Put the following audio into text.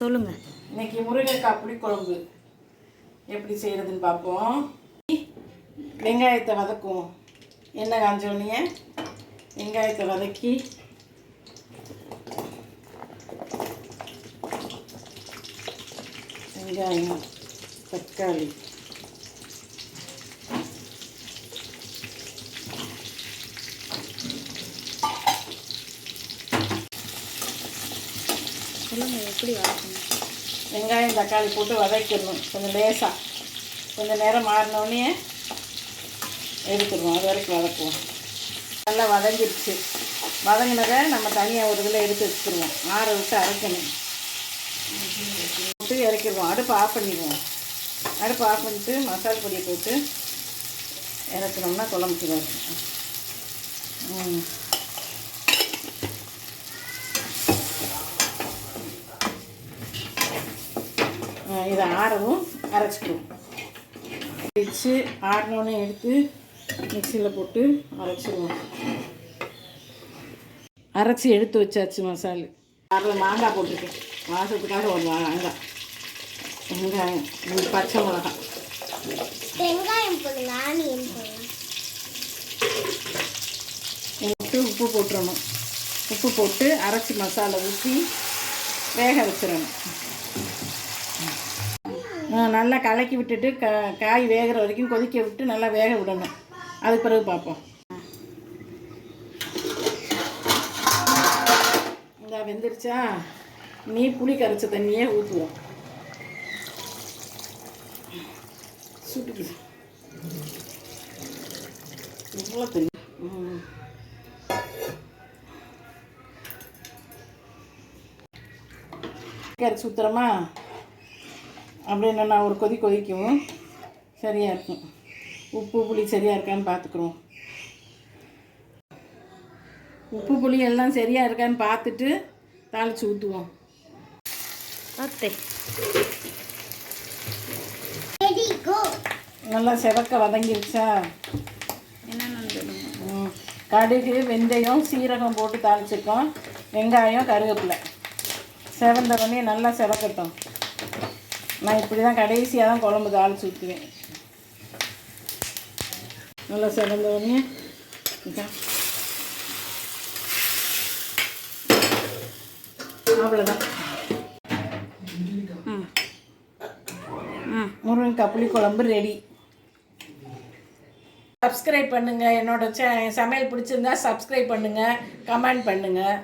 சொல்லுங்கள். இன்னைக்கு முருங்கைக்காய் புளிக்குழம்பு எப்படி செய்கிறதுன்னு பார்ப்போம். வெங்காயத்தை வதக்குவோம். எண்ணெய் காஞ்சோடனே வெங்காயத்தை வதக்கி வெங்காயம், தக்காளி, சொல்லுங்கள் எப்படி வதக்கணும். வெங்காயம் தக்காளி போட்டு வதக்கிடணும். கொஞ்சம் லேசாக கொஞ்சம் நேரம் மாறினோடனே எடுத்துடுவோம். அது வரைக்கும் வதக்குவோம். நல்லா வதங்கிடுச்சு. வதங்கினதை நம்ம தனியாக ஒரு இதில் எடுத்து வச்சுக்கிடுவோம். ஆற விட்டு அரைக்கணும். போட்டு இறக்கிடுவோம். அடுப்பு ஆஃப் பண்ணிடுவோம். அடுப்பு ஆஃப் பண்ணிட்டு மசாலா பொடியை போட்டு இறக்கணும்னா குழம்புக்கு வரும். இதை ஆறவும் அரைச்சிக்குவோம். வச்சு ஆறினோடனே எடுத்து மிக்சியில் போட்டு அரைச்சிடுவோம். அரைச்சி எடுத்து வச்சாச்சு மசாலு. அதில் மாங்காய் போட்டிருக்கேன். வாசத்துக்காக ஒரு மாங்காய், வெங்காயம், பச்சை மிளகாய், வெங்காயம் போடுங்க, ஆனியன் போடுங்க. உப்பு போட்டுறணும். உப்பு போட்டு அரைச்சி மசாலா ஊற்றி வேக வச்சிடணும். நல்லா கலக்கி விட்டுட்டு காய் வேகிற வரைக்கும் கொதிக்க விட்டு நல்லா வேக விடணும். அதுக்கு பிறகு பார்ப்போம். இந்த வெந்துருச்சா, நீ புளி கரைச்ச தண்ணியே ஊற்றுவோம். சுட்டுக்கு இவ்வளோ தண்ணி கரைச்சி ஊற்றுறோமா, அப்படின்னு நான் ஒரு கொதிக்கவும் சரியாக இருக்கும். உப்பு புளி சரியாக இருக்கான்னு பார்த்துக்குறோம். உப்பு புளி எல்லாம் சரியாக இருக்கான்னு பார்த்துட்டு தாளித்து ஊற்றுவோம். நல்லா செவக்க வதங்கிருச்சா, கடுகு, வெந்தயம், சீரகம் போட்டு தாளிச்சிருக்கோம். வெங்காயம், கருவேப்பிலை செவந்தவொடனே நல்லா செவக்கட்டும். நான் இப்படி தான் கடைசியாக தான் குழம்பு தாளித்து ஊற்றுவேன். நல்லா செவந்தவொடனே அவ்வளோதான். முருங்கைக்காய் புளிக்குழம்பு ரெடி. சப்ஸ்கிரைப் பண்ணுங்கள். என்னோட சமையல் பிடிச்சிருந்தா சப்ஸ்கிரைப் பண்ணுங்கள், கமெண்ட் பண்ணுங்கள்.